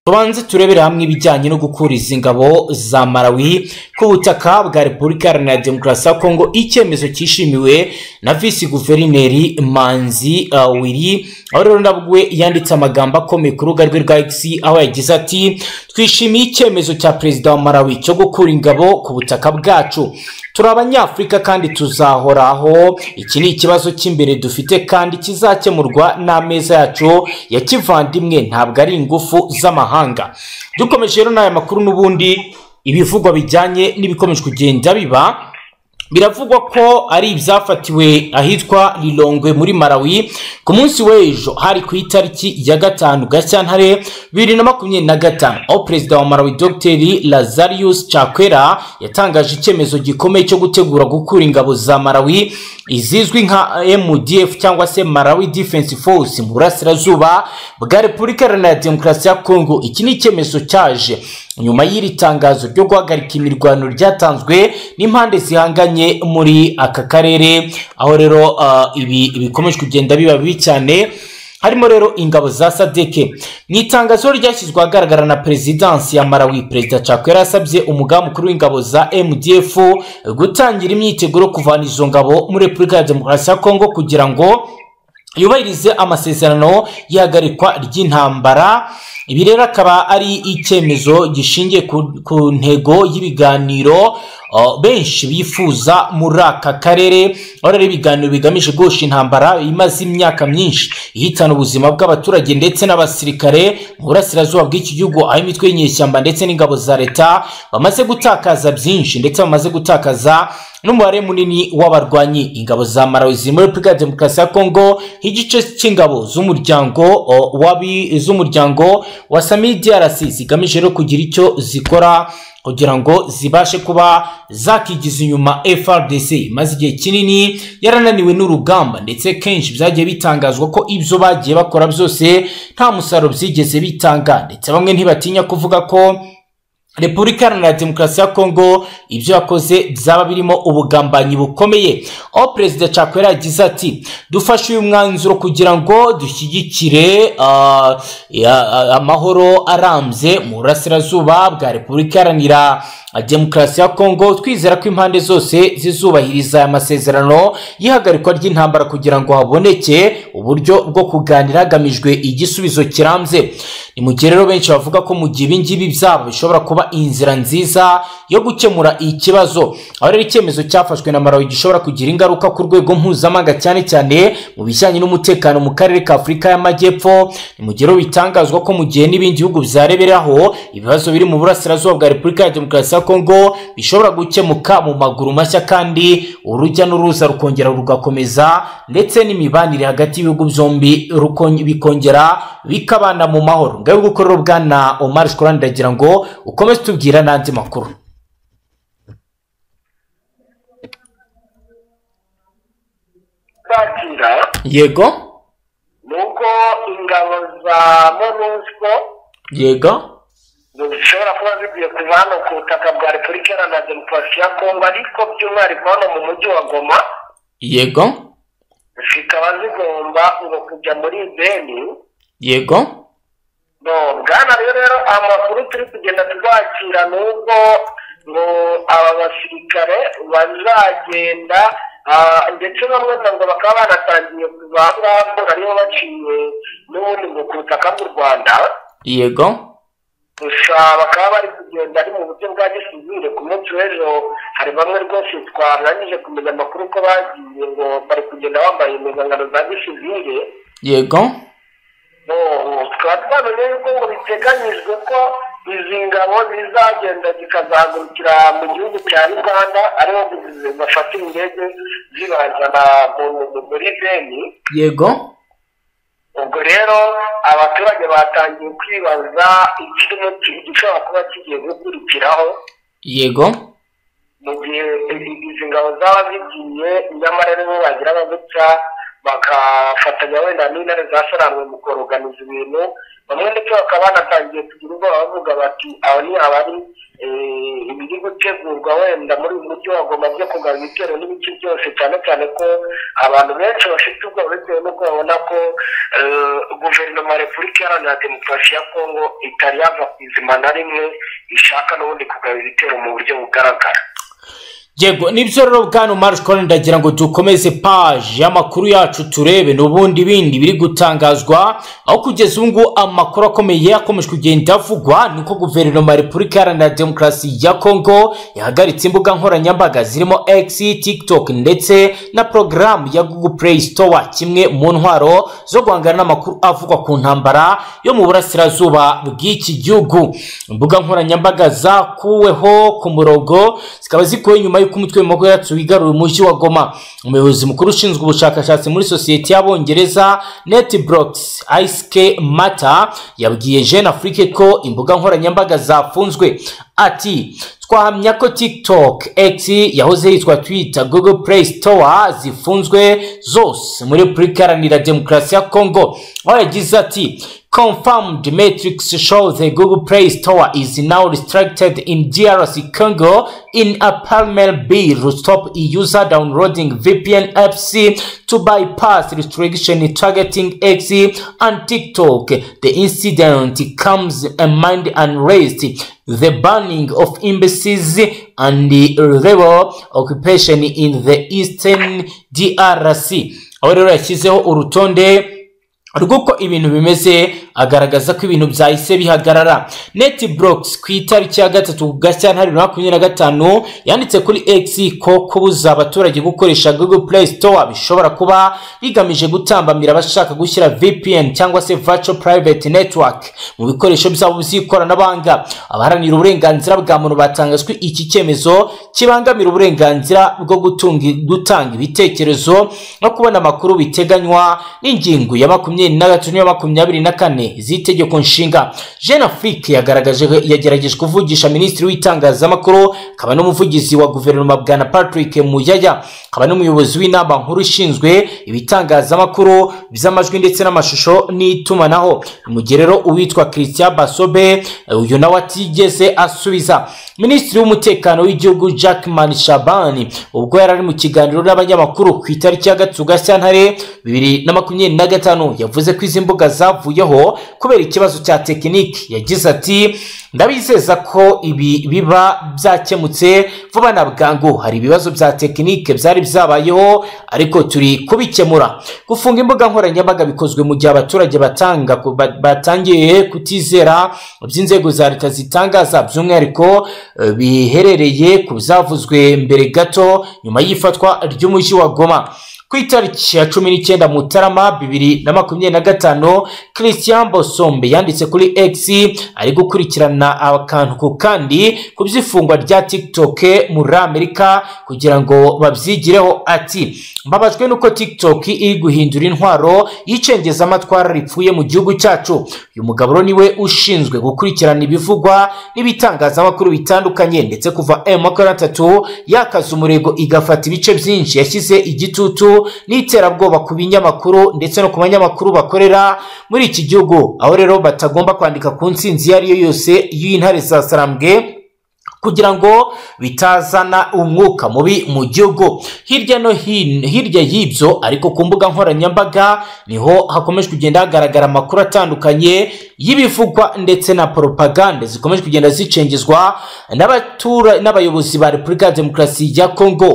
Tubanze turebere hamwe ibijyanye no gukuriza ingabo za Malawi ku butaka bwa Repubulika Iharanira Demokarasi ya Kongo, icyemezo cyishimiwe na Vice Guverineri Manzi Wiri. Aho rero ndabwe yanditse amagambo akomeye ku rubuga rwe rwa X, aho yagize ati twishimiye icyemezo cya Perezida wa Malawi cyo gukura ingabo ku butaka bwacu. Turi Abanyafurika kandi tuzahoraho. Iki ni ikibazo cy'imbere dufite kandi kizakemurwa n'ameza yacu ya kivandimwe, ntabwo ari ingufu z'amahanga. Dukomeje rero n'aya makuru n'ubundi ibivugwa bijyanye n'ibikomeje kugenda biravugwa ko ari ibyafatiwe ahitwa Lilongwe muri Malawi ku munsi w'ejo hari ku itariki ya 5 Gashyantare 2025, aho Perezida wa Malawi Dr. Lazarus Chakwera yatangaje icyemezo gikomeye cyo gutegura gukura ingabo za Malawi izizwi nka MDF cyangwa se Malawi Defense Force mu burasirazuba bwa Repubulika Iharanira Demokarasi ya Kongo. Iki ni icyemezo cyaje nyuma y'iri tangazo ryo guhagarika imirwano ryatanzwe n'impande zihanganye muri aka karere, aho rero ibi bikomeje kugenda biba bibi cyane. Harimo rero ingabo za Sadeke. Mu itangazo ryashyizwe ahagaragara na Perezidansi ya Malawi, Perezida Chakwera yasabye umugaba mukuru w'ingabo za MDF gutangira imyiteguro kuvana izo ngabo muri Repubulika ya Demokarasi ya Kongo kugira ngo yubahirize amasezerano y'ihagarikwa ry'intambara. Ibi rero akaba ari icyemezo gishingiye ku ntego y'ibiganiro benshi bifuza muri aka karere, aho rero ibiganiro bigamije gusha intambara imaze imyaka myinshi ihitana ubuzima bw'abaturage ndetse n'abasirikare mu burasirazuba bw'iki gihugu, aho imitwe y'inyeshyamba ndetse n'ingabo za leta bamaze gutakaza byinshi ndetse bamaze gutakaza n'umubare munini w'abarwanyi. Ingabo za Malawi ziri muri Repubulika ya Demokarasi ya Kongo nk'igice cy'ingabo z'umuryango wa DRC zigamije rero kugira icyo zikora kugira ngo zibashe kuba zakigiza inyuma FRDC maze igihe kinini yarananiwe n'urugamba, ndetse kenshi byagiye bitangazwa ko ibyo bagiye bakora byose nta musaruro byigeze bitanga, ndetse bamwe ntibatinya kuvuga ko Repubulika Iharanira Demokarasi ya Kongo ibyo yakoze byaba birimo ubugambanyi bukomeye. Aho Perezida Chakwera yagize ati dufashe uyu mwanzuro kugira ngo dushyigikire amahoro arambye mu burasirazuba bwa Repubulika Iharanira Demokarasi ya Kongo, twizera ko impande zose zizubahiriza aya masezerano y'ihagarikwa ry'intambara kugira ngo haboneke uburyo bwo kuganira hagamijwe igisubizo kirambye. Ni mu gihe rero benshi bavuga ko mu gihe ibingibi byabo bishobora kuba inzira nziza yo gukemura ikibazo, aho rero icyemezo cyafashwe na Malawi gishobora kugira ingaruka ku rwego mpuzamahanga cyane cyane mu bijyanye n'umutekano mu karere ka Afurika y'Amajyepfo. Ni mu gihe bitangazwa ko mu gihe n'ibindi bihugu byareberaho ibibazo biri mu burasirazuba bwa Repubulika ya Demokarasi ya Kongo bishobora gukemuka mu maguru mashya, kandi urujya n'uruza rukongera rugakomeza ndetse n'imibanire hagati y'ibihugu byombi bikongera bikabana mu mahoro. Ngaho gukorera bwana Omar Shkorani ndagira ngo ukomeze tubwira n'andi makuru. Yego nuko ingabo za MONUSCO zishobora kuba zigiye kuva hano ku butaka bwa Repubulika Iharanira Demokarasi ya Kongo, ariko by'umwihariko hano mu mujyi wa Goma. Yego zikaba zigomba ngo kujya muri Beni. Yego bwana rero amakuru turi kugenda twakira nuko ngo aba basirikare bazagenda ndetse bamwe ngo bakaba banatangiye kuva aho ariho baciye n'ubundi ngo ku butaka bw'u Rwanda. Yego gusa bakaba bari kugenda ari mu buryo bwa gisivile. Ku munsi w'ejo hari bamwe rwose twarangije kumenya amakuru ko bagiye ngo bari kugenda bambaye impuzankano za gisivile. Yego tukaba twamenye yuko ngo biteganyijwe ko izi ngabo zizagenda zikazahagurukira mu gihugu cya Uganda, ariho bafatira indege zibazana muri Beni. Yego ubwo rero abaturage batangiye kwibaza ikirimo gishobora kuba kigiye gukurikiraho. Yego mu gihe izi ngabo zaba zigiye nyamara rero bagira abagutsa bagafatanya wenda n'intare zasaranwe mu koroganiza ibintu bamwe ndetse bakaba banatangiye kugira ubwoba bavuga bati aho ni abari ibiri gutegurwa wenda muri uyu mujyi wa Goma byo kugaba ibitero n'ibice byose cyane cyane ko abantu benshi bafite ubwoba bitewe n'uko babona ko guverinoma ya Repubulika Iharanira Demokarasi ya Kongo itari yava ku izima na rimwe ishaka n'ubundi kugaba ibitero mu buryo bugaragara. Yego nibyo rero bwana Marshall ndagira ngo dukomeze page y'amakuru yacu turebe n'ubundi bindi biri gutangazwa aho kugeza ubu amakuru akomeye akomeje kugenda avugwa niko guverinoma ya Repubulika Iharanira Demokarasi ya Kongo yahagaritse imbuga nkoranyambaga zirimo X, TikTok ndetse na program ya Google Play Store kimwe mu ntwaro zo guhangana n'amakuru avugwa ku ntambara yo mu burasirazuba bw'iki gihugu. Imbuga nkoranyambaga zakuweho ku murongo zikaba zikuwe nyuma y'uko umutwe w'amaguru yacu wigarura umujyi wa Goma. Umuyobozi mukuru ushinzwe ubushakashatsi muri sosiyete y'Abongereza NetBlocks ISK Mata yabwiye Jeune Afrique ko imbuga nkoranyambaga zafunzwe. Ati twahamya ko TikTok, X yahoze yitwa Twitter, Google Play Store zifunzwe zose muri Repubulika Iharanira Demokarasi ya Kongo. Aho yagize ati confirmed metrics show the Google Play Store is now restricted in DRC Congo in a parallel bill to stop user downloading VPN apps to bypass restriction targeting X and TikTok. The incident comes amid unrest, the banning of embassies and the rebel occupation in the eastern DRC. Aho rero yashyizeho urutonde rwuko ibintu bimeze agaragaza ko ibintu byahise bihagarara. NetBlocks ku itariki ya 3 Gashyantare 2025 yanditse kuri X ko kubuza abaturage gukoresha Google Play Store bishobora kuba bigamije gutambamira abashaka gushyira VPN cyangwa se Virtual Private Network mu bikoresho byabo by'ikoranabuhanga. Abaharanira uburenganzira bwa muntu batangazwe iki cyemezo kibangamira uburenganzira bwo gutanga ibitekerezo no kubona amakuru biteganywa n'ingingo ya 23 z'itegeko nshinga. Jeune Afrique yagerageje kuvugisha Minisitiri w'itangazamakuru kaba n'umuvugizi wa guverinoma bwana Patrick Muyaya kaba n'umuyobozi w'inama nkuru ishinzwe ibitangazamakuru by'amajwi ndetse n'amashusho n'itumanaho. Umugerero uwitwa Christian Basobe uyu nawe atigeze asubiza. Minisitiri w'umutekano w'igihugu Jackman Shabani ubwo yarari mu kiganiro n'abanyamakuru ku itariki ya 3 Gashyantare 2025 yavuze ko izi mbuga zavuyeho kubera ikibazo cya tekiniki. Yagize ati ndabizeza ko ibi biba byakemutse vuba na bwangu. Hari ibibazo bya tekinike byari byabayeho ariko turi kubikemura. Gufunga imbuga nkoranyambaga bikozwe mu gihe abaturage batangiye kutizera by'inzego za leta zitangaza by'umwihariko biherereye ku byavuzwe mbere gato nyuma y'ifatwa ry'umujyi wa Goma. Ku itariki ya 19 Mutarama 2025 Christian Bosombe yanditse kuri X ari gukurikirana akantu ku kandi ku byifungwa rya TikTok muri Amerika kugira ngo babyigireho. Ati mbabajwe nuko TikTok iri guhindura intwaro y'icengeza amatwara ripfuye mu gihugu cyacu. Uyu mugabo niwe ushinzwe gukurikirana ibivugwa n'ibitangazamakuru bitandukanye ndetse kuva M23 yakaza umurego igafata ibice byinshi yashyize igitutu n'iterabwoba ku binyamakuru ndetse no ku banyamakuru bakorera muri iki gihugu. Aho rero batagomba kwandika ku ntsinzi yari yo yose y'intare za Sarambwe kugira ngo bitazana umwuka mubi mu gihugu. Hirya no hino hirya y'ibyo ariko ku mbuga nkoranyambaga niho hakomeje kugenda hagaragara amakuru atandukanye y'ibivugwa ndetse na propaganda zikomeje kugenda zicengezwa n'abayobozi ba Repubulika ya Demokarasi ya Kongo.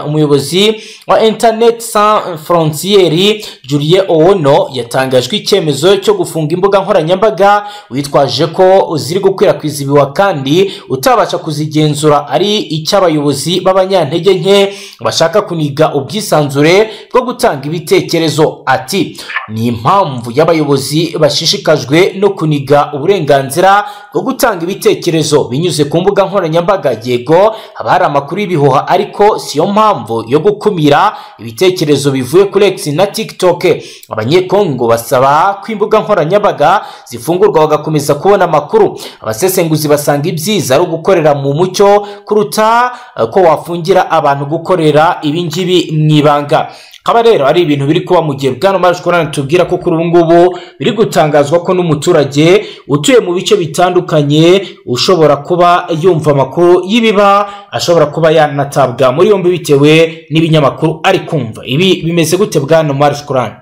Umuyobozi wa Internet Sans Frontières Julien Ono yatangajwe icyemezo cyo gufunga imbuga nkoranyambaga witwaje ko ziri gukwirakwiza ibiwa kandi utabasha kuzigenzura ari icy'abayobozi b'abanyantege nke bashaka kuniga ubwisanzure bwo gutanga ibitekerezo. Ati ni impamvu y'abayobozi bashishikajwe no kuniga uburenganzira bwo gutanga ibitekerezo binyuze ku mbuga nkoranyambaga. Yego haba hari amakuru y'ibihuha ariko siyo mpamvu yo gukumira ibitekerezo bivuye kuri X na TikTok. Abanyekongo basaba ko imbuga nkoranyambaga zifungurwa bagakomeza kubona amakuru. Abasesenguzi basanga ibyiza ari gukorera mu mucyo kuruta ko wafungira abantu gukorera ibingibi mwibanga. kaba rero ari ibintu biri kuba mu gihe bwana Mashya tubwira ko kuri ubu ngubu biri gutangazwa ko n'umuturage utuye mu bice bitandukanye ushobora kuba yumva amakuru y'ibiba ashobora kuba yanatabwa muri yombi bitewe n'ibinyamakuru ari kumva. Ibi bimeze gute bwana Mashya?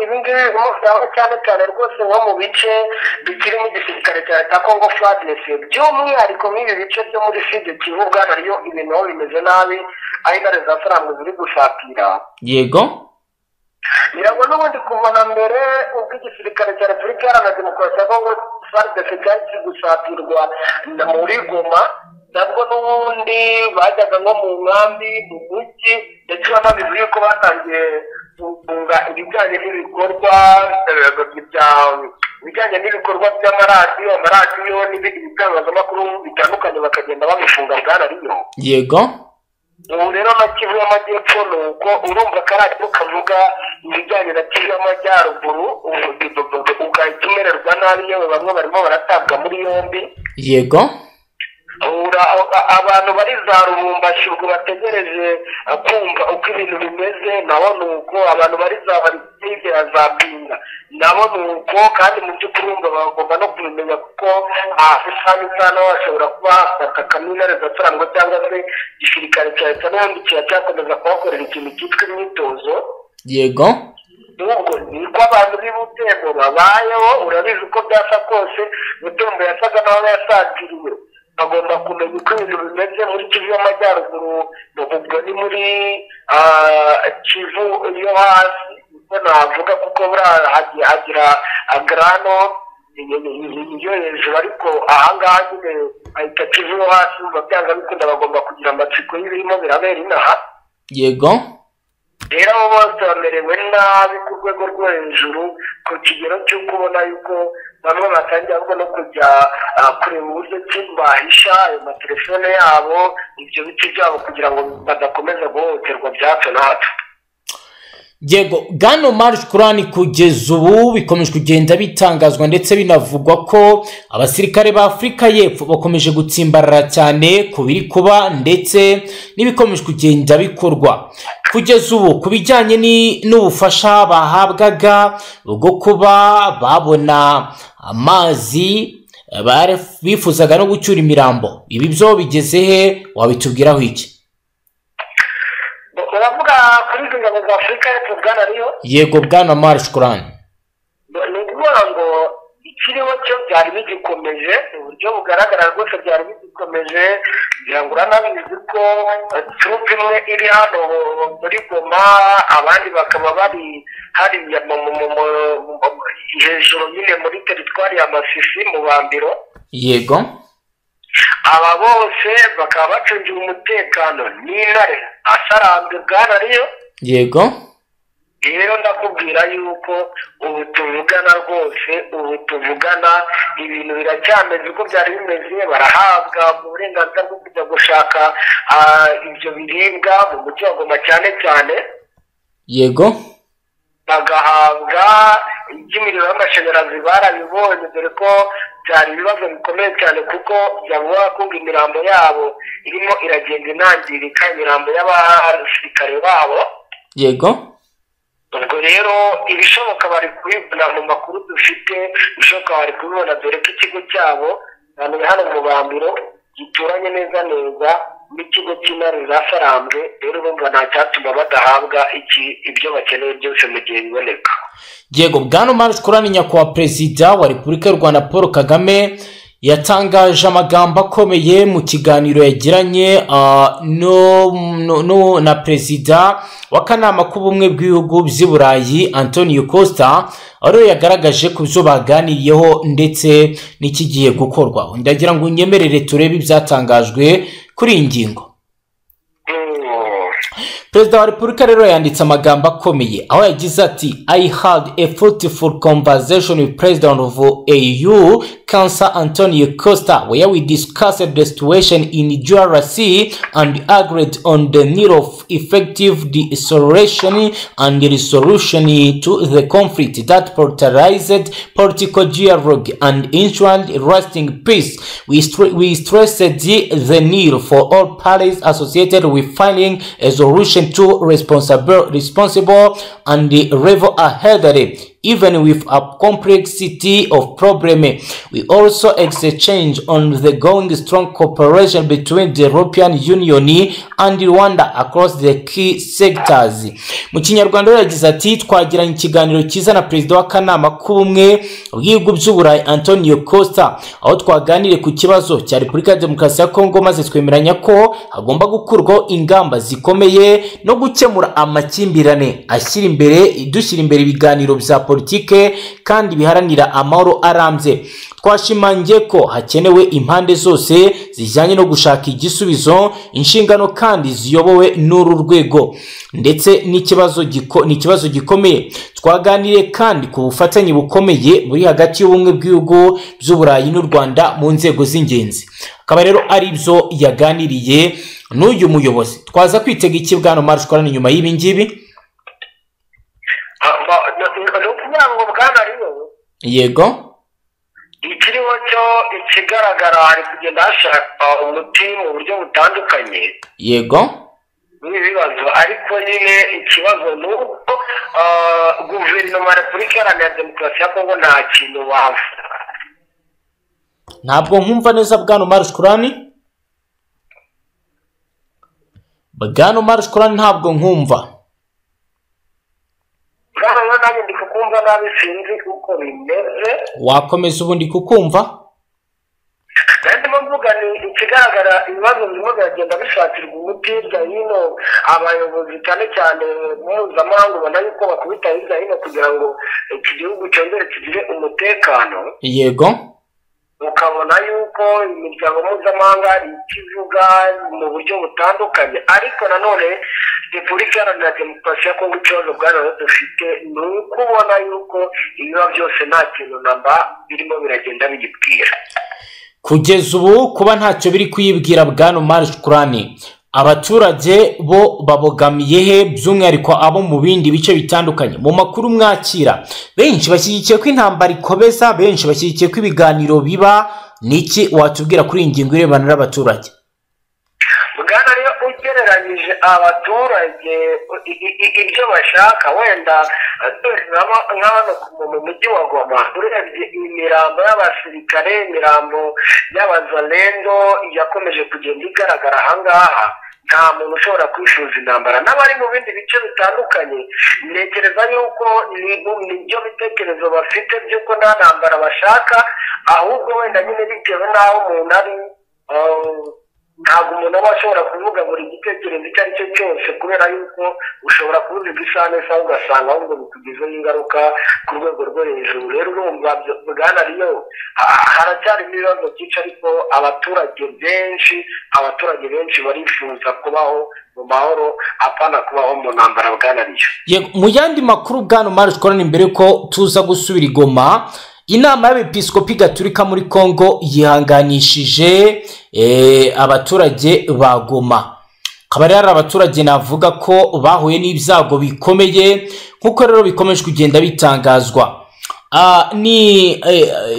ibingibi bimusaba cyane cyane rwose nko mu bice bikiri mu gisirikare cya leta Congo FARDC by'umwihariko nk'ibi bice byo muri Sud Kivu bwana ryo ibintu aho bimeze nabi aho intare za faranga ziri gusatira. Yego birabona n'ubundi kuva na mbere ubwo igisirikare cya Repubulika Iharanira Demokarasi ya Congo FARDC cyari gusatirwa muri Goma nabwo n'ubundi bajyaga nko mu nkambi mu mujyi ndetse banabivuye yuko batangiye kunga ibijyanye n'ibikorwa by'amaradiyo n'ibindi bitangazamakuru bitandukanye bakagenda babifunga bwana riyo. Yego ubu rero na Kivu y'Amajyepfo ni uko urumva akaradiyo kavuga ibijyanye na Kivu y'Amajyaruguru ugahita umererwa nabi yewe bamwe barimo baratabwa muri yombi. Yego abantu bari za Rumumbashi ubwo bategereje kumva uko ibintu bimeze nabo ni uko abantu bari za hirya za Pinga nabo ni uko kandi mu by'ukuri bagomba no kubimenya kuko usanga insana bashobora kuba hafata Mimerere cyangwa se igisirikare cya leta n'ubundi cyakomeza kuhakorera ikintu cyitwa imyitozo. Yego ubwo niko abantu b'Ubutembo babayeho urabizi uko byasa kose Butembo yasaga naho yasatiriwe bagomba kumenya uko ibintu bimeze muri Kivu y'Amajyaruguru ubwo ni muri Kivu yo hasi uko navuga kuko buriya hagira agrano iyo hejuru ariko ahangaha nyine ahita Kivu yo hasi byanga bikunda bagomba kugira amatsiko y'ibirimo birabera inaha. Yego rero abo bose bamerewe nabi ku rwego rwo hejuru ku kigero cy'uko ubona yuko bamwe batangiye ahubwo no kujya kureba uburyo ki bahisha ayo matelefone yabo ibyo biti byabo kugira ngo badakomeza guhohoterwa bya hato na hato. Yego bwana Mashya kugeza ubu bikomeje kugenda bitangazwa ndetse binavugwa ko abasirikare ba Afurika y'Epfo bakomeje gutsimbarara cyane ku biri kuba ndetse n'ibikomeje kugenda bikorwa kugeza ubu ku bijyanye n'ubufasha bahabwaga bwo kuba babona amazi bifuzaga no gucyura imirambo. Ibi byo bigeze he wabitubwiraho iki? uravuga kuri izo ngabo za Afurika y'Epfo bwana riyo? Yego bwana Mashya ni ukuvuga ngo ikiriho cyo byari bigikomeje uburyo bugaragara rwose byari bigikomeje kugira ngo uranabizi ko turupe imwe iri hano muri Goma abandi bakaba bari hariya hejuru nyine muri teritwari ya Masisi mu Bambiro. Yego aba bose bakaba bacungira umutekano n'intare asarambwe bwana riyo. Yego rero ndakubwira yuko ubu tuvugana rwose ibintu biracyameze uko byari bimeze barahabwa uburenganzira bwo kujya gushaka ibyo biribwa mu mujyi wa Goma cyane cyane. Yego bagahabwa iby'imiriro y'amashanyarazi barabibonye dore ko byari ibibazo bikomeye cyane kuko byavuga ko imirambo yabo irimo iragenda inangirika imirambo y'abasirikare babo. Yego ubwo rero ibishoboka bari kubibona mu makuru dufite ibishoboka bari kubibona dore ko ikigo cyabo hano mu Bambiro gituranye neza n'ikigo cy'intare zasarambwe rero bumva nta cyatuma badahabwa ibyo bakeneye byose mu gihe biboneka. Yego bwana Mashya nyakubahwa perezida wa Repubulika y'u Rwanda Paul Kagame yatangaje amagambo akomeye mu kiganiro yagiranye na perezida w'akanama k'ubumwe bw'ibihugu by'i Burayi Antonio Costa aho yagaragaje ku byo baganiriyeho ndetse n'ikigiye gukorwa. Ndagira ngo unyemerere turebe ibyatangajwe kuri iyi ngingo. Perezida wa Repubulika rero yanditse amagambo akomeye aho yagize ati I had a fruitful conversation with President of AU Council Antonio Costa where we discussed the situation in DRC and agreed on the need of effective de-escalation and resolution to the conflict that polarized political dialogue and ensured lasting peace. We stressed the need for all parties associated with finding a solution to responsible and level ahead, even with a complexity of problem. We also exchange on the going strong cooperation between the European Union and Rwanda across the key sectors. Mu Kinyarwanda yagize ati twagiranye ikiganiro cyiza na Perezida w'akanama k'ubumwe bw'ibihugu by'Uburayi Antonio Costa, aho twaganiriye ku kibazo cya Repubulika ya Demokarasi ya Kongo, maze twemeranya ko hagomba gukurwaho ingamba zikomeye no gukemura amakimbirane dushyira imbere ibiganiro bya politike kandi biharanira amahoro arambye. Twashimangiye ko hakenewe impande zose zijyanye no gushaka igisubizo, inshingano kandi ziyobowe n'uru rwego, ndetse n'ikibazo gikomeye. Twaganiriye kandi ku bufatanye bukomeye buri hagati y'ubumwe bw'ibihugu by'Uburayi n'u Rwanda mu nzego z'ingenzi. Akaba rero ari byo yaganiriye n'uyu muyobozi. Twaza kwitega iki bwana Marshall nyuma y'ibi ngibi? Yego, ikiriho cyo ikigaragara hari kugenda hashaka umuti mu buryo butandukanye. Yego, n'ibibazo, ariko nyine ikibazo ni uko guverinoma ya Repubulika Iharanira Demokarasi ya Kongo nta kintu bavuga. Ntabwo nkumva neza bwana Marshall. Bwana Marshall ntabwo nkumva. Nanjye ndi kukumva nabi, sinzi uko bimeze. Wakomeza ubundi kukumva? Ndimo mvuga ni ikigaragara ibibazo birimo biragenda bishakirwa umuti hirya hino. Abayobozi cyane cyane mpuzamahanga ubona yuko bakubita hirya hino kugira ngo iki gihugu cyongere kigire umutekano. Yego, ukabona yuko imiryango mpuzamahanga ikivuga mu buryo butandukanye, ariko nanone Repubulika Iharanira Demokarasi ya Kongo ikibazo bwana dufite ni uko ubona yuko ibiba byose nta kintu namba birimo biragenda biyibwira. Kugeza ubu kuba ntacyo biri kuyibwira bwana Marshall, abaturage bo babogamiye he, by'umwihariko abo mu bindi bice bitandukanye? Mu makuru mwakira, benshi bashyigikiye ko intambara ikobeza, benshi bashyigikiye ko ibiganiro biba. Niki watubwira kuri ingingo irebana n'abaturage? Bwana rero ugereranyije abaturage ibyo bashaka, wenda nk'hano mu mujyi wa Goma urebye imirambo y'abasirikare, imirambo y'abazalendo yakomeje kugenda igaragara ahangaha. Nta muntu ushobora kwifuza intambara. N'abari mu bindi bice bitandukanye ntekereza yuko nibyo bitekerezo bafite by'uko nta ntambara bashaka, ahubwo wenda nyine bitewe n'aho umuntu ari, ntabwo umuntu aba ashobora kuvuga buri gitekerezo icyo ari cyo cyose, kubera yuko ushobora kuvuga isaha n'isaha ugasanga ahubwo bikugizeho ingaruka ku rwego rwo hejuru. Rero urumva bwana riyo haracyarimo ibibazo byinshi, ariko abaturage benshi barifuza kubaho mu mahoro apana kubaho mu ntambara bwana riyo. Yego, mu yandi makuru bwana Marshall, mbere ko tuza gusubira i Goma, inama y'abepiskopi gatolika muri Kongo yihanganishije abaturage ba Goma. Akaba ari abaturage navuga ko bahuye n'ibyago bikomeye, nkuko rero bikomeje kugenda bitangazwa. Ni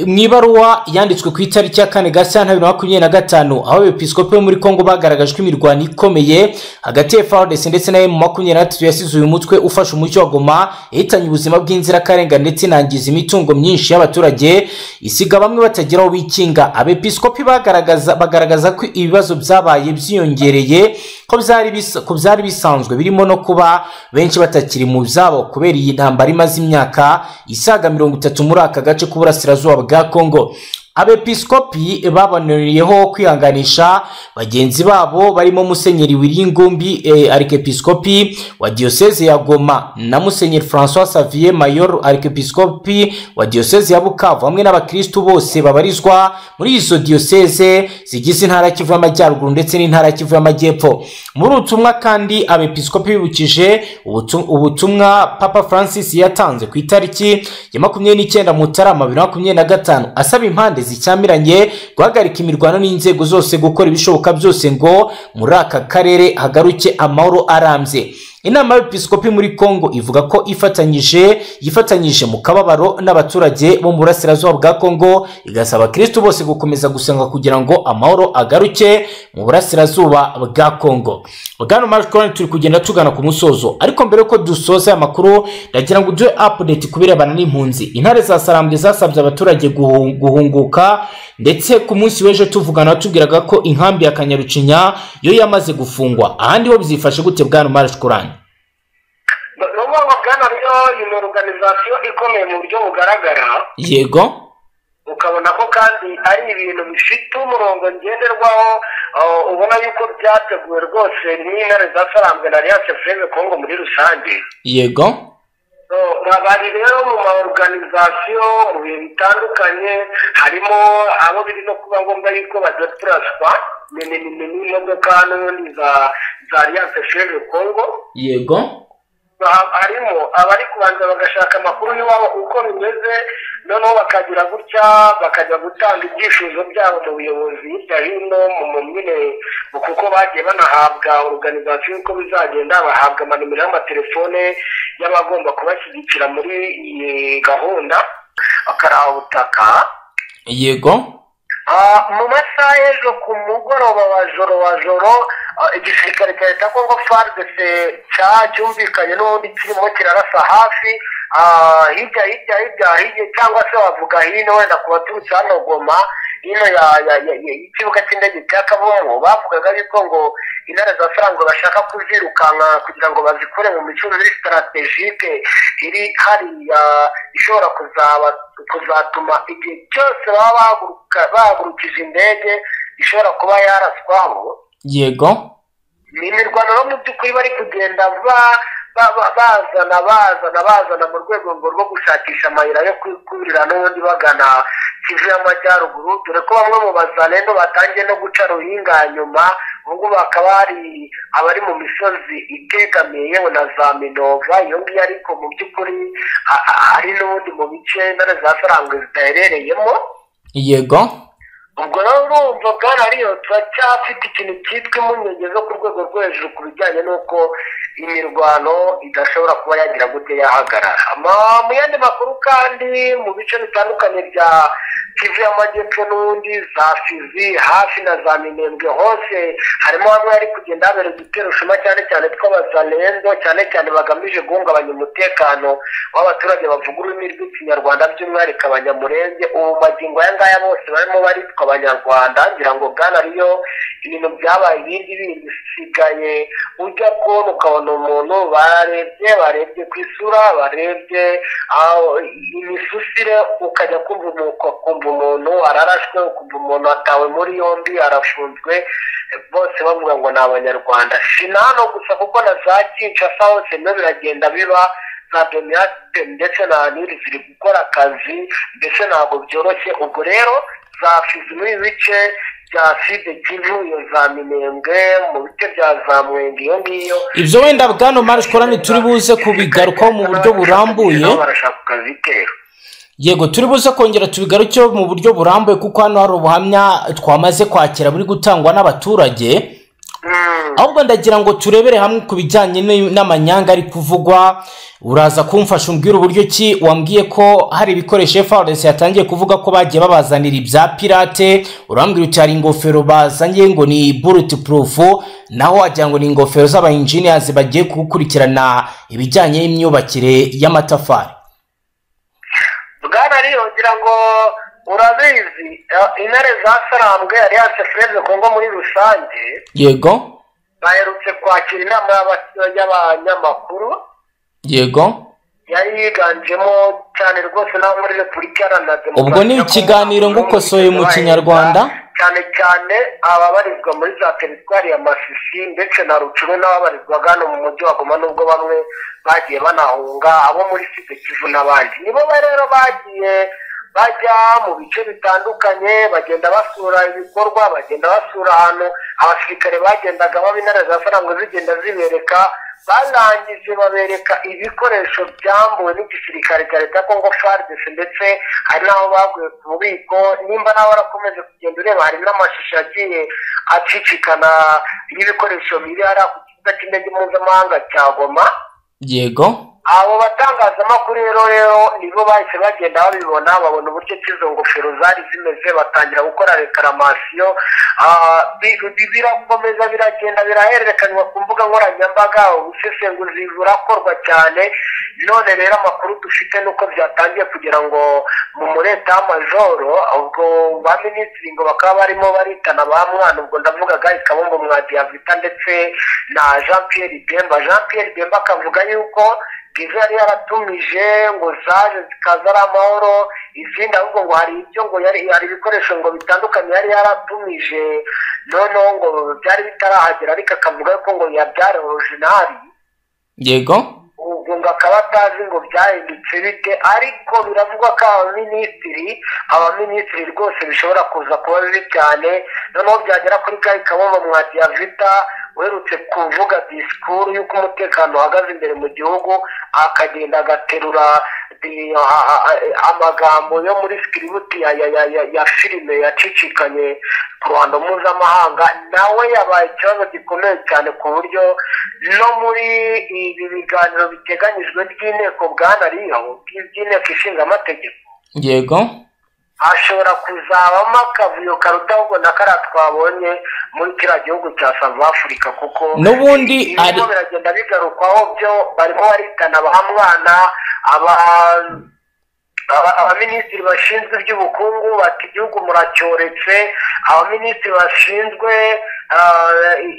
mwibaruwa yanditswe ku itariki ya 4 Gashyantare 2025, aho abepiskopi muri Kongo bagaragaje ko imirwano ikomeye hagati ya FARDC ndetse na M23 yasize uyu mutwe ufasha umujyi wa Goma, ihitanye ubuzima bw'inzirakarengane ndetse inangiza imitungo myinshi y'abaturage, isiga bamwe batageraho bikinga. Abepiskopi bagaragaza ko ibibazo byabaye byiyongereye ko byari bisanzwe, birimo no kuba benshi batakiri mu byabo kubera iyi ntambara imaze imyaka isaga 30 muri aka gace k'uburasirazuba bwa Kongo. Abepiskopi babonereyeho kwihanganisha bagenzi babo barimo Musenyeri Wiringumbi arikepiskopi wa diocese ya Goma na Musenyeri François Xavier Mayor arikepiskopi wa diocese ya Bukavu, hamwe n'abakristo bose babarizwa muri izo diocese zigize intara Kivu y'Amajyaruguru ndetse n'intara Kivu y'Amajyepfo. Muri ubutumwa kandi abepiskopi bibukije ubutumwa Papa Francis yatanze ku itariki ya 29 Mutarama 2025 asaba impande zicyamiranye guhagarika imirwano n'inzego zose gukora ibishoboka byose ngo muri aka karere hagaruke amahoro arambye. Inama y'Episkopi muri Kongo ivuga ko yifatanyije mu kababaro n'abaturage bo mu burasirazuba bwa Kongo, igasaba Kristo bose gukomeza gusenga kugira ngo amahoro agaruke mu burasirazuba bwa Kongo. Bwana Mashya, turi kugenda tugana ku musozo, ariko mbere ko dusoza aya makuru ndagira ngo duhe update kubirebana n'impunzi. Intare za Sarambwe zasabye abaturage guhunguka, ndetse ku munsi w'ejo tuvugana tubwiraga ko inkambi ya Kanyarucinya yo yamaze gufungwa. Ahandi ho bizifashe gute Bwana Mashya? Bwana rero iyi organization ikomeye mu buryo bugaragara, yego, ukabona ko kandi ari ibintu bifite umurongo ngenderwaho, ubona yuko byateguwe rwose n'intare za Sarambwe na Alliance Fleuve Congo muri rusange. Yego, bari rero mu ma organization mu bihe bitandukanye, harimo abo biri no kuba ngombwa yuko badeplacwa n'imodoka n'ubundi za Alliance Fleuve Congo. Yego, harimo abari kubanza bagashaka amakuru y'iwabo uko bimeze, noneho bakagira gutya bakajya gutanga ibyifuzo byabo mu buyobozi hirya hino mu nyine, kuko bagiye banahabwa organization uko bizagenda, bahabwa amanimero y'amatelefone y'abagomba kubashyigikira muri iyi gahunda bakaraha ubutaka. Yego, mu masaha y'ejo ku mugoroba wa joro igisirikare cya leta Kongo FARDC cyumvikanye n'ubundi kirimo kirarasa hafi hirya cyangwa se wavuga hino, wenda ku baturutse hano Goma, hino y'ikibuga cy'indege cya Kabomo, bavugaga yuko ngo intare za Sarambwe bashaka kuzirukanka kugira ngo bazikure mu micuruzire strategique iri hariya, ishobora kuzatuma igihe cyose baba bahagurukije indege ishobora kuba yaraswaho. Yego, ni imirwano mu by'ukuri bari kugenda bazana mu rwego rwo gushakisha amayira yo kurira n'ubundi bagana Kivu y'Amajyaruguru, dore ko bamwe mu bazalendo batangiye no guca ruhinga nyuma. Ubwo bakaba hari abari mu misozi itegamiye yewe na za Minova iyo ngiyo, ariko mu by'ukuri hari n'ubundi mu bice intare za Sarambwe zidaherereyemo. Yego, ubwo rero urumva Bwana Riyo turacyafite ikintu cyitwa impungenge zo ku rwego rwo hejuru ku bijyanye n'uko imirwano idashobora kuba yagira gute yahagarara. Mu yandi makuru kandi mu bice bitandukanye bya Kivu y'Amajyepfo n'ubundi za Fizi hafi na za Minembwe hose harimo bamwe bari kugenda habera igitero shuma cyane cyane tw'abazalendo, cyane cyane bagamije guhungabanya umutekano w'abaturage bavuga ururimi rw'ikinyarwanda, by'umwihariko abanyamurenge. Ubu magingo aya ngaya bose barimo baritwa abanyarwanda. Ngira ngo Bwana Riyo ibintu byabaye ibindi bisigaye ujya kubona ukabona umuntu barebye ku isura, barebye imisusire, ukajya kumva umuntu ararashwe, ukumva umuntu atawe muri yombi arafunzwe, bose bavuga ngo ni abanyarwanda. Si na hano gusa kuko na za Kinshasa hose no biragenda biba, na Donate ndetse na Niri ziri gukora akazi, mbese ntabwo byoroshye. Ubwo rero zafize muri bice bya Sud Kivu, iyo za Minembwe, mu bice bya za Mwenge iyo ngiyo. Ibyo wenda Bwana Mashya turi buze kubigarukaho mu buryo burambuye. Barashaka kuzitera. Yego, turi buze kongera tubigarukeho mu buryo burambuye, kuko hano hari ubuhamya twamaze kwakira buri gutangwa n'abaturage. Ahubwo ndagira ngo turebere hamwe ku bijyanye n'amanyanga ari kuvugwa. Uraza kumfasha umbwira uburyo ki wambwiye ko hari ibikoresho FARDC yatangiye kuvuga ko bagiye babazanira ibya pirate, urambwira uti hari ingofero bazanye ngo ni bulletproof, naho wagira ngo ni ingofero z'aba engineers bagiye gukurikirana ibijyanye n'imyubakire y'amatafari. Bwana Riyo, ngira ngo urabizi intare za Sarambwe Alliance Fleuve Congo muri rusange. Yego, baherutse kwakira inama y'abanyamakuru. Yego, yari yiganjemo cyane rwose n'abo muri Repubulika Iharanira Demokarasi. ubwo ni ikiganiro ngukosoye mu Kinyarwanda, cyane ababarizwa muri za teritwari ya Masisi ndetse na Rucuru n'ababarizwaga hano mu mujyi wa Goma, nubwo bamwe bagiye banahunga, abo muri Sud Kivu n'abandi. Nibo rero bagiye bajya mu bice bitandukanye, bagenda basura ibikorwa, bagenda basura ahantu abasirikare bagendaga baba intare za Sarambwe zigenda zibereka barangije babereka ibikoresho byambuwe n'igisirikare cya leta ya Congo FARDC, ndetse hari n'aho baguye ku bubiko. Nimba nawe warakomeje kugenda ureba, hari n'amashusho yagiye acicikana y'ibikoresho biri hariya ku kibuga cy'indege mpuzamahanga cya Goma. Yego, abo batangazamakuru rero nibo bahise bagenda babibona, babona uburyo izo ngofero zari zimeze, batangira gukora reklamatio. Birakomeza biragenda birahererekanywa ku mbuga nkoranyambaga, ubusesenguzi burakorwa cyane. None rero amakuru dufite nuko byatangiye kugira ngo mu mureta majoro ubwo ba minisitiri ngo bakaba barimo baritana ba mwana, ubwo ndavuga Kabombo Mwadiavita ndetse na Jean Pierre Bemba akavuga yuko izo yari yaratumije ngo zaje zikaza ari amahoro, izindi ahubwo ngo hari ibyo ngo hari ibikoresho ngo bitandukanye yari yaratumije, noneho ngo byari bitarahagera, ariko akavuga ko ngo yabyara originali. Yego, ubwo ngo akaba atazi ngo byahindutse bite, ariko biravugwa ko abaminisitiri rwose bishobora kuza kuba bibi cyane. Noneho byagera kuri Kabombo Mwadiavita uherutse kuvuga disikuru y'uko umutekano uhagaze imbere mu gihugu, akagenda agaterura amagambo yo muri sikiributi ya filime yacicikanye ku ruhando mpuzamahanga, nawe yabaye ikibazo gikomeye cyane, ku buryo no muri ibi biganiro biteganyijwe by'inteko by'inteko ishinga amategeko, yego, hashobora kuzabamo akavuyo karuta ahubwo na kariya twabonye muri kiriya gihugu cya South Africa, kuko n'ubundi birimo biragenda bigarukwaho byo barimo baritana abahamwana. Abaminisitiri bashinzwe iby'ubukungu bati igihugu muracyoretse, abaminisitiri bashinzwe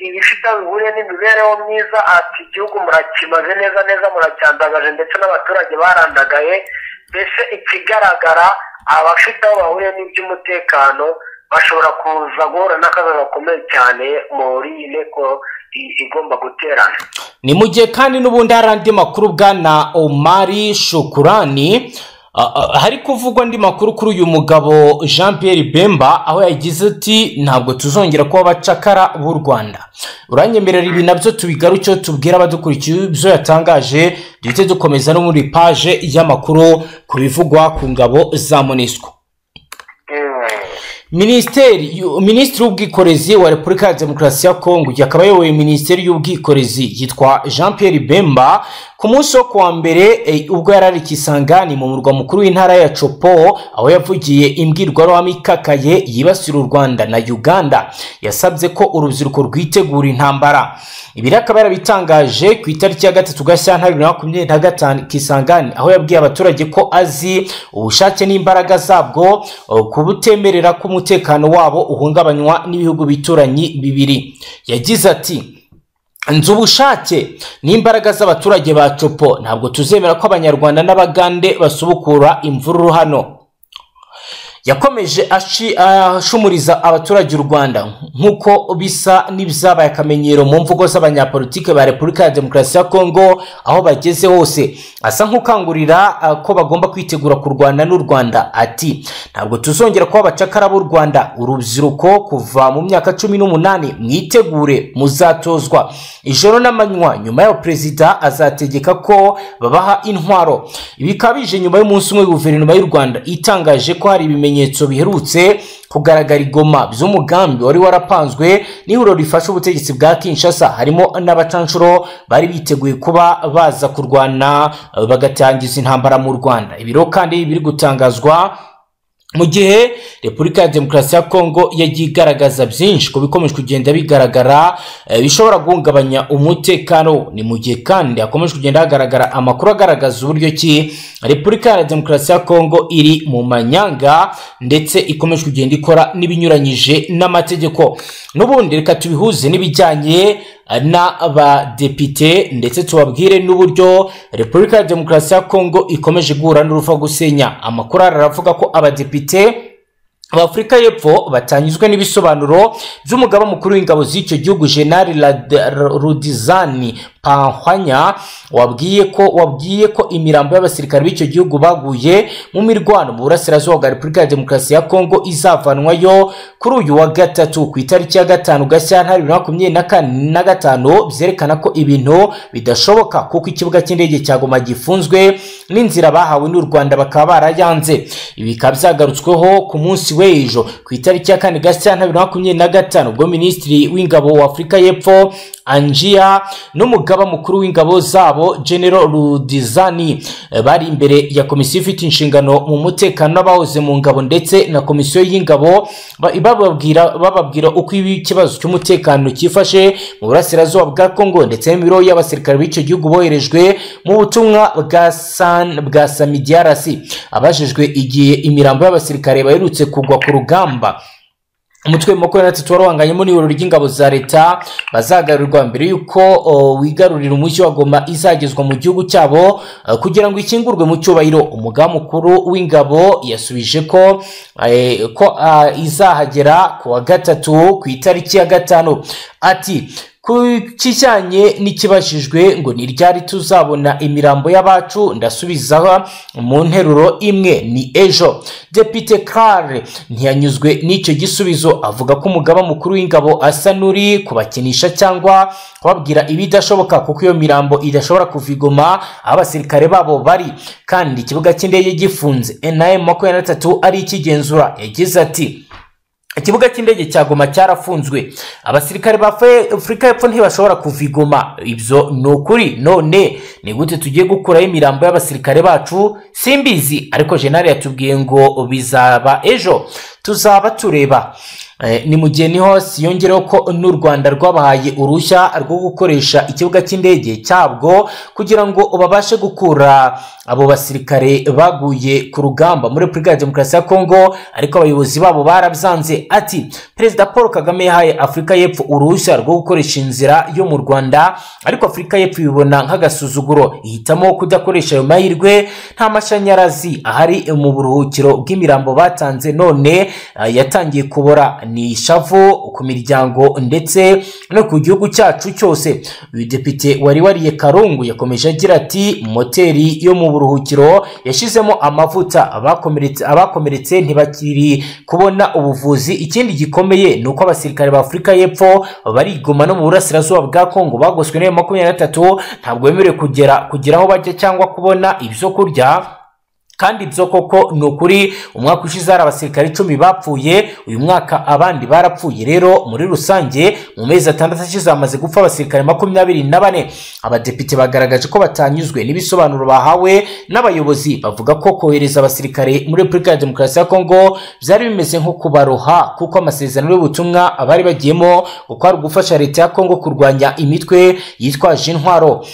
ibifite aho bihuriye n'imibereho myiza ati igihugu murakimaze neza muracyandagaje, ndetse n'abaturage barandagaye. Mbese ikigaragara abafite aho bahuriye n'iby'umutekano bashobora kuza guhura n'akazi gakomeye cyane muri iyi nteko igomba guterana. Ni mu gihe kandi n'ubundi hari andi makuru bwana Omari Shukurani, hari kuvugwa andi makuru kuri uyu mugabo Jean Pierre Bemba, aho yagize ati ntabwo tuzongera kuba abacakara b'u Rwanda. Uranyemerera ibi nabyo tubigaruke tubwira abadukurikiye ibyo yatangaje, duhite dukomeza no muri page y'amakuru ku bivugwa ku ngabo za MONUSCO. Minisitiri w'ubwikorezi wa Repubulika ya Demokarasi ya Kongo yakaba ayoboye Minisiteri y'ubwikorezi yitwa Jean Pierre Bemba ku munsi wo kuwa mbere ubwo yarari Kisangani mu murwa mukuru w'intara ya Chopo, aho yavugiye imbwirwaruhame ikakaye yibasira u Rwanda na Uganda. Yasabye ko urubyiruko rwitegura intambara. Ibi akaba yarabitangaje ku itariki ya 3 Gashyantare 2025 Kisangani, aho yabwiye abaturage ko azi ubushake n'imbaraga zabwo kubutemerera ko umutekano wabo uhungabanywa n'ibihugu bituranyi bibiri. Yagize ati nzi ubushake n'imbaraga z'abaturage ba Chopo, ntabwo tuzemera ko abanyarwanda n'abagande basubukura imvururu hano. Yakomeje ashumuriza abaturage u Rwanda nkuko bisa n'ibyabaye akamenyero mu mvugo z'abanyapolitike ba Repubulika ya Demokarasi ya Kongo aho bageze hose, asa nk'ukangurira ko bagomba kwitegura kurwana n'u Rwanda. Ati ntabwo tuzongera kuba abacakara b'u Rwanda, urubyiruko kuva mu myaka 18 mwitegure, muzatozwa ijoro n'amanywa, nyuma ya perezida azategeka ko babaha intwaro. Ibi kabije nyuma y'umunsi umwe guverinoma y'u Rwanda itangaje ko hari ibimenyetso biherutse kugaragara igoma by'umugambi wari warapanzwe n'ihuriro rifasha ubutegetsi bwa Kinshasa, harimo n'abacanshuro bari biteguye kuba baza kurwana bagatangiza intambara mu Rwanda. Ibiro kandi biri gutangazwa mu gihe Repubulika ya Demokarasi ya Kongo yagiye igaragaza byinshi ko bikomeje kugenda bigaragara bishobora guhungabanya umutekano. Ni mu gihe kandi akomeje kugenda hagaragara amakuru agaragaza uburyo ki Repubulika ya Demokarasi ya Kongo iri mu manyanga ndetse ikomeje kugenda ikora n'ibinyuranyije n'amategeko. N'ubundi reka tubihuze n'ibijyanye n'abadepite ndetse tubabwire n'uburyo Repubulika ya Demokarasi ya Kongo ikomeje guhura n'uruva gusenya. Amakuru aravuga ko abadepite Afrika y'Epfo batanyuzwe n'ibisobanuro by'umugaba mukuru w'ingabo z'icyo gihugu General Rudizani Panhwanya wabwiye ko imirambo y'abasirikare b'icyo gihugu baguye mu mirwano mu burasirazuba bwa Repubulika ya Demokarasi ya Kongo izavanwayo kuri uyu wa gatatu ku itariki ya 5 Gashyantare 2025 byerekana ko ibintu bidashoboka kuko ikibuga cy'indege cya Goma gifunzwe n'inzira bahawe n'u Rwanda bakaba barayanze. Ibi bikaba byagarutsweho ku munsi w'ejo ku itariki ya 4 Gashyantare 2025 ubwo Minisitiri w'Ingabo wa Afurika y'Epfo Anjia n'umugaba mukuru w'ingabo zabo General Rudizani bari imbere ya komisiyo ifite inshingano mu mutekano n'abahoze mu ngabo ndetse na komisiyo y'ingabo bababwira uko ikibazo cy'umutekano cyifashe mu burasirazuba bwa Kongo ndetse n'imibiro y'abasirikare b'icyo gihugu boherejwe mu butumwa bwa Samidiarasi. Abajejwe igihe imirambo y'abasirikare baherutse kugwa ku rugamba umutwe M23 warwanganyemo n'ibiro ry'ingabo za leta bazagarurirwa mbere yuko wigarurira umujyi wa Goma izagezwa mu gihugu cyabo kugira ngo ikingurwe mu cyubahiro. Umugaba mukuru w'ingabo yasubije ko izahagera ku wa gatatu ku itariki ya 5 ati kijyanye n'ikibashijwe ngo ni ryari tuzabona imirambo y'abacu ndasubizaho mu nteruro imwe ni ejo. Depite Clare ntiyanyuzwe n'icyo gisubizo avuga ko umugaba mukuru w'ingabo asa n'uri kubakinisha cyangwa kubabwira ibidashoboka kuko iyo mirambo idashobora kuvigoma abasirikare babo bari kandi ikibuga cy'indege gifunze. M23 ari ikigenzura yagize ati ikibuga cy'indege cya Goma cyarafunzwe abasirikare ba Afurika y'Epfo ntibashobora kuvigoma. Ibyo ni ukuri none ni gute tugiye gukuraho imirambo y'abasirikare bacu simbizi ariko General yatubwiye ngo bizaba ejo tuzaba tureba. Ni mu gihe niho yongereho ko n'u Rwanda rwabahaye uruhushya rwo gukoresha ikibuga cy'indege cyabwo kugira ngo babashe gukura abo basirikare baguye ku rugamba muri Repubulika ya Demokarasi ya Kongo ariko abayobozi babo barabyanze. Ati Perezida Paul Kagame yahaye Afurika y'Epfo uruhushya rwo gukoresha inzira yo mu Rwanda ariko Afurika y'Epfo ibibona nk'agasuzuguro ihitamo kudakoresha ayo mahirwe. Nta mashanyarazi ahari mu buruhukiro bw'imirambo batanze none yatangiye kubora ni ishavu ku miryango ndetse no ku gihugu cyacu cyose. Uyu depite wariye Karungu yakomeje agira ati moteri yo mu buruhukiro yashizemo amavuta abakomeretse ntibakiri kubona ubuvuzi. Ikindi gikomeye nuko abasirikare ba Afurika y'Epfo barigoma no mu burasirazuba bwa Kongo bagoswe na M23 ntabwo bemerewe kugeraho bajya cyangwa kubona ibyo kurya kandi ibyo koko ni ukuri. Umwaka ushize hari abasirikare 10 bapfuye uyu mwaka abandi barapfuye. Rero muri rusange mu mezi 6 ashize hamaze gupfa abasirikare 24. Abadepite bagaragaje ko batanyuzwe n'ibisobanuro bahawe n'abayobozi bavuga ko kohereza abasirikare muri Repubulika ya Demokarasi ya Kongo byari bimeze nko kubaroha kuko amasezerano y'ubutumwa abari bagiyemo uko ari gufasha leta ya Kongo kurwanya imitwe yitwaje intwaro.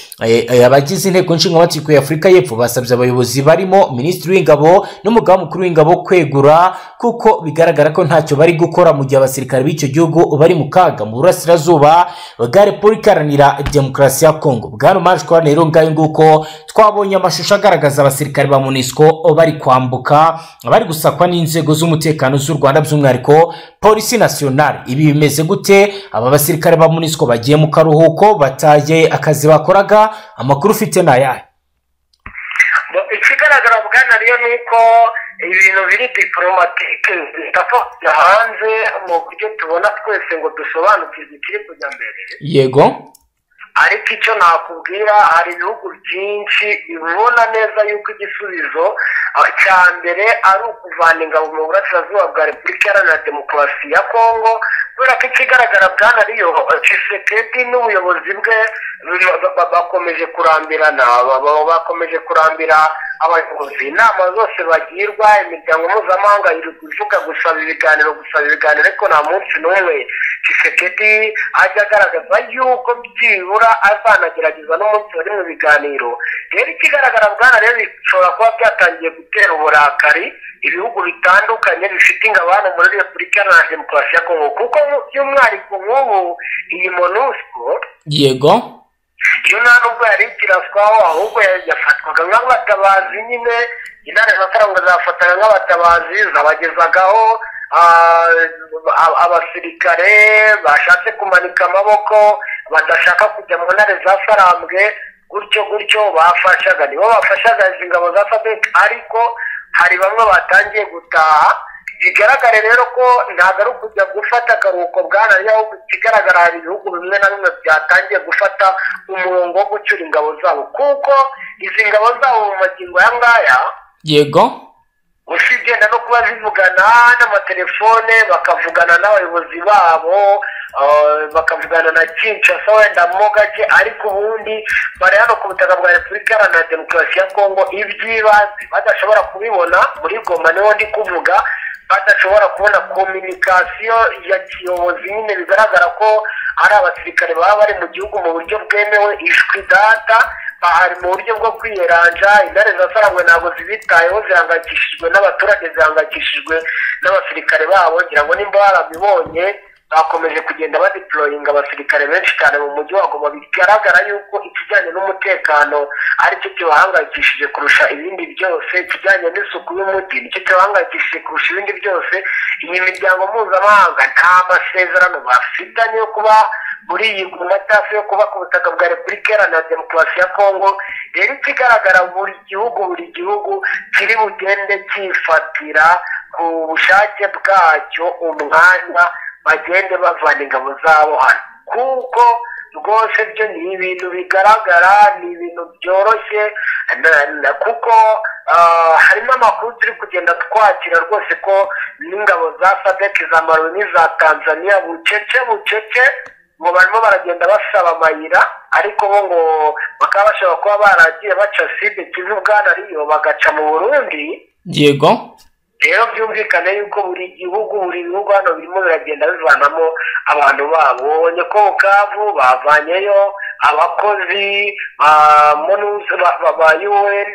Abagize inteko nshingamategeko ya Afurika y'Epfo basabye abayobozi barimo Minisitiri w'Ingabo n'umugaba mukuru w'ingabo kwegura kuko bigaragara ko ntacyo bari gukora mu gihe abasirikare b'icyo gihugu bari mu kaga mu burasirazuba bwa Repubulika Iharanira Demokarasi ya Kongo. Bwana Mashya rero ngayo nguko twabonye amashusho agaragaza abasirikare ba MONUSCO bari kwambuka bari gusakwa n'inzego z'umutekano z'u Rwanda by'umwihariko Polisi Nationale. Ibi bimeze gute? Aba basirikare ba MONUSCO bagiye mu karuhuko bataye akazi bakoraga? Amakuru ufite nayahe? Ikigaragara bwana rero nuko ibintu biri diplomatike zitafata hanze mu buryo tubona twese ngo dusobanukirwe ikiri kujya mbere. Yego, ariko icyo nakubwira hari ibihugu byinshi bibona neza yuko igisubizo cya mbere ari ukuvana ingabo mu burasirazuba bwa Repubulika Iharanira Demokarasi ya Kongo kubera ko ikigaragara bwana riyo Tshisekedi n'ubuyobozi bwe bakomeje kurambirana bakomeje kurambira abayobozi. Inama zose bagirwa imiryango mpuzamahanga iri kuvuga gusaba ibiganiro ariko nta munsi n'umwe Tshisekedi ajya agaragaza yuko byibura azanagerageza n'umunsi bari mu biganiro. Rero ikigaragara bwana rero bishobora kuba byatangiye gutera uburakari ibihugu bitandukanye bifite ingabo hano muri Repubulika Iharanira Demokarasi ya Kongo kuko by'umwihariko nk'ubu iyi MONUSCO yego iyo nta nubwo yari ikiraswaho ahubwo yafatwaga nk'abatabazi nyine intare z'amafaranga zafataga nk'abatabazi zabagezagaho abasirikare bashatse kumanika amaboko badashaka kujya mu ntare za Sarambwe gutyo bafashaga nibo bafashaga izi ngabo za SADC ariko hari bamwe batangiye gutaha bigaragare rero ko ntabwo ari ukujya gufata akaruhuko bwanariye ahubwo ikigaragara hari ibihugu bimwe na bimwe byatangiye gufata umurongo wo gucyura ingabo zabo kuko izi ngabo zabo mu magingo aya ngaya yego usibye no kuba zivugana n'amatelefone bakavugana n'abayobozi babo bakavugana na Kinshasa wenda mo gake ariko ubundi bari hano ku butaka bwa Repubulika Iharanira Demokarasi ya Kongo iby'ibanze badashobora kubibona muri Goma niho ndi kuvuga badashobora kubona kominikasiyo ya kiyobozi nyine bigaragara ko ari abasirikare baba bari mu gihugu mu buryo bwemewe ishwi data bahari mu buryo bwo kwiyeranja intare za Sarambwe ntabwo zibitayeho zihangayikishijwe n'abaturage zihangayikishijwe n'abasirikare babo ngira ngo nimba barabibonye bakomeje kugenda badeployinga abasirikare benshi cyane mu mujyi wa Goma bigaragara yuko ikijyanye n'umutekano ari cyo kibahangayikishije kurusha ibindi byose ikijyanye n'isuku y'umuti nicyo kibahangayikishije kurusha ibindi byose iyi miryango mpuzamahanga nta masezerano bafitanye yo kuba muri iyi matasi yo kuba ku butaka bwa Repubulika Iharanira Demokarasi ya Kongo rero ikigaragara buri gihugu kiri bugende cyifatira ku bushake bwacyo umwanya bagende bavana ingabo zabo hano kuko rwose byo ni ibintu bigaragara ni ibintu byoroshye kuko harimo amakuru turi kugenda twakira rwose ko n'ingabo za SADC za Malawi n'iza Tanzania bucece ngo barimo baragenda basaba amayira ariko bo ngo bakaba bashobora kuba baragiye baca sibe Kivu Bwanariyo bagaca mu Burundi yego rero byumvikane yuko buri bihugu hano birimo biragenda bivanamo abantu babo ubonye ko Bukavu bavanyeyo abakozi ba UN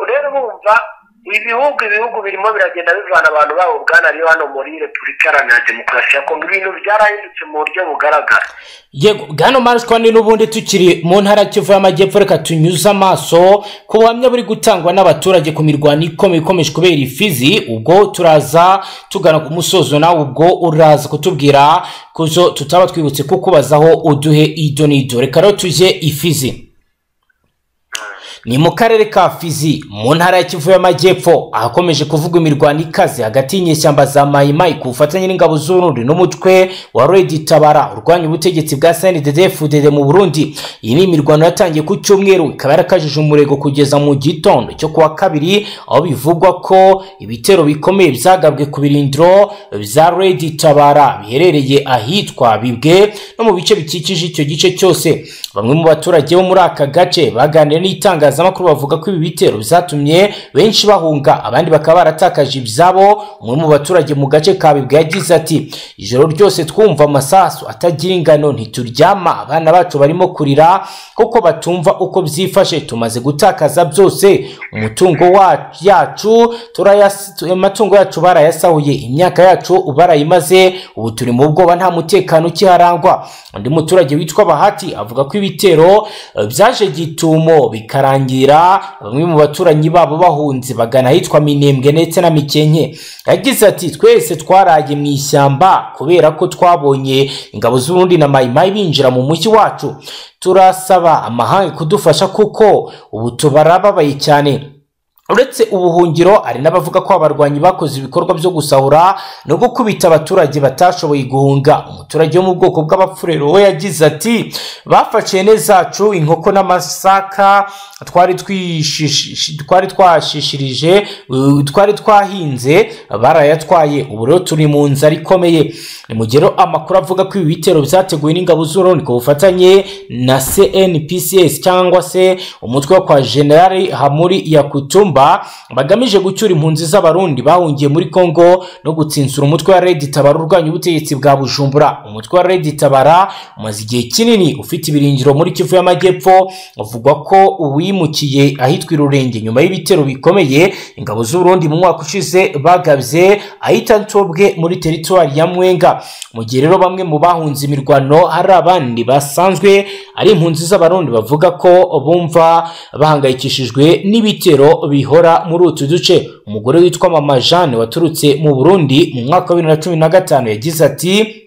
rero bumva ibihugu birimo biragenda bivana abantu babo bwanariyo hano muri Repubulika Iharanira Demokarasi ya Kongo ibintu byarahindutse mu buryo bugaragara yego bwana Marshkwani n'ubundi tukiri mu ntara Kivu y'Amajyepfo reka tunyuze amaso ku buhamya buri gutangwa n'abaturage ku mirwano ikomeje kubera ifizi ubwo turaza tugana ku musozo nawe ubwo uraza kutubwira kuzo tutaba twibutse kukubazaho uduhe idonido reka rero tuje ifizi ni mu karere ka Fizi mu ntara ya Kivu y'Amajyepfo ahakomeje kuvuga imirwano ikaze hagati y'inyeshyamba za Mayimayi ku bufatanye n'ingabo z'Urundi n'umutwe wa Red Tabara urwanya ubutegetsi bwa CNDD-FDD mu Burundi iyi ni imirwano yatangiye ku cyumweru ikaba yarakajije umurego kugeza mu gitondo cyo kuwa kabiri aho bivugwa ko ibitero bikomeye byagabwe ku birindiro bya Red Tabara biherereye ahitwa Bibwe no mu bice bikikije icyo gice cyose bamwe mu baturage bo muri aka gace baganira n'itangazamakuru bavuga ko ibi bitero bizatumye benshi bahunga abandi bakaba baratakaje ibyabo umwe mu baturage mu gace ka Bibwe yagize ati ijoro ryose twumva amasasu atagira ingano ntituryama abana bacu barimo kurira kuko batumva uko byifashe tumaze gutakaza byose amatungo yacu barayasahuye imyaka yacu barayimaze ubu turi mu bwoba nta mutekano ukiharangwa undi muturage witwa Bahati avuga ko ibitero byaje gitumo bikarangira bamwe mu baturanyi babo bahunze bagana hitwa Minembwe ndetse na Mikenke yagize ati twese twaraye mu ishyamba kubera ko twabonye ingabo z'Urundi na Mayimayi binjira mu mujyi wacu turasaba amahanga kudufasha kuko ubu tubarababaye cyane uretse ubuhungiro ari n'abavuga ko abarwanyi bakoze ibikorwa byo gusahura no gukubita abaturage batashoboye guhunga umuturage wo mu bwoko bw'abapfurero we yagize ati bafashe nezacu inkoko n'amasaka twari twahinze barayatwaye ubu rero turi mu nzara ikomeye ni mugero amakuru avuga ko ibi bitero byateguwe n'ingabo z'Urundi ku bufatanye na CNPCS cyangwa se umutwe wa kwa General Hamuri ya Kutumba bagamije gucyura impunzi z'abarundi bahungiye muri Kongo no gutsinsura umutwe wa Red Tabara urwanya ubutegetsi bwa Bujumbura umutwe wa Red Tabara umaze igihe kinini ufite ibirindiro muri Kivu y'Amajyepfo uvugwa ko uwimukiye ahitwa Irurenge nyuma y'ibitero bikomeye ingabo z'Urundi mu mwaka ushize bagabye ahita Ntobwe muri territoire ya Mwenga mu gihe rero bamwe mu bahunze imirwano hari abandi basanzwe ari impunzi z'abarundi bavuga ko bumva bahangayikishijwe n'ibitero ihora muri utu duce. Umugore witwa Mama Jeanne waturutse mu Burundi mu mwaka wa 2015 yagize ati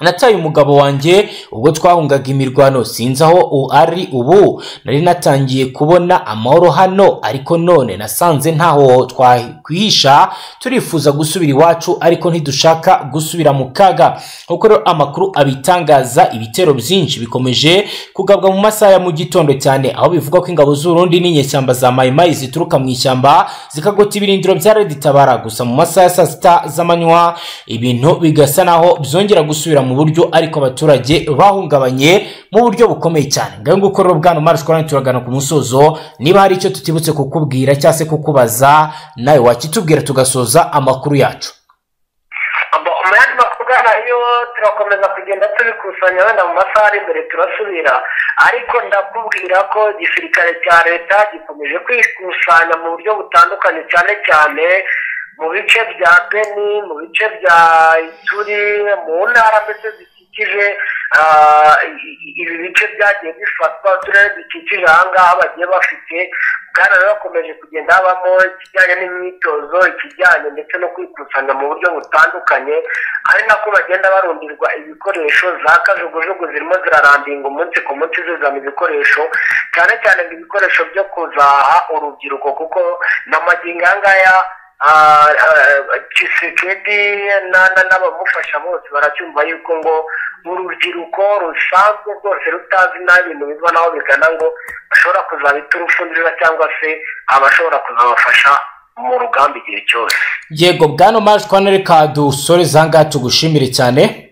nataye umugabo wanjye ubwo twahungaga imirwano, sinzi aho ari ubu, nari natangiye kubona amahoro hano, ariko none nasanze ntaho twakwihisha, turifuza gusubira iwacu ariko ntidushaka gusubira mu kaga. Uko rero amakuru abitangaza, ibitero byinshi bikomeje kugabwa mu masaha ya mu gitondo cyane, aho bivuga ko ingabo z'Urundi n'inyeshyamba za Mayimayi zituruka mu ishyamba zikagota ibirindiro bya Red Tabara. Gusa mu masaha ya saa sita z'amanywa ibintu bigasa naho byongera gusubira mu buryo, ariko abaturage bahungabanye mu buryo bukomeye cyane. Ngaho nguko rero bwana Mari Shkorani turagana ku musozo. Niba hari icyo tutibutse kukubwira cyangwa se kukubaza, nawe wakitubwira tugasoza amakuru yacu. Iyo turakomeza kugenda tubikusanya wenda mu masaha ari imbere turasubira, ariko ndakubwira ko igisirikare cya leta gikomeje kwikusanya mu buryo butandukanye, cyane cyane mu bice bya Beni, mu bice bya Ituri, mu ntara mbese zikikije ibi bice byagiye bifatwa, uturere dukikije aha ngaha bagiye bafite. Kandi rero bakomeje kugenda habamo ikijyanye n'imyitozo, ikijyanye ndetse no kwikusanya mu buryo butandukanye, ari nako bagenda barundirwa ibikoresho. Za kajugujugu zirimo zirarandinga umunsi ku munsi zizana ibikoresho, cyane cyane ibikoresho byo kuzaha urubyiruko, kuko n'amagingo aya ngaya Tshisekedi n'abamufasha bose baracyumva yuko ngo urubyiruko rusanzwe rwose rutazi n'ibintu biva naho bigana ngo bashobora kuzabita urufundirira cyangwa se abashobora kuzabafasha mu rugamba igihe cyose. Yego bwana Mari Shkorani, reka dusore zanga tugushimire cyane.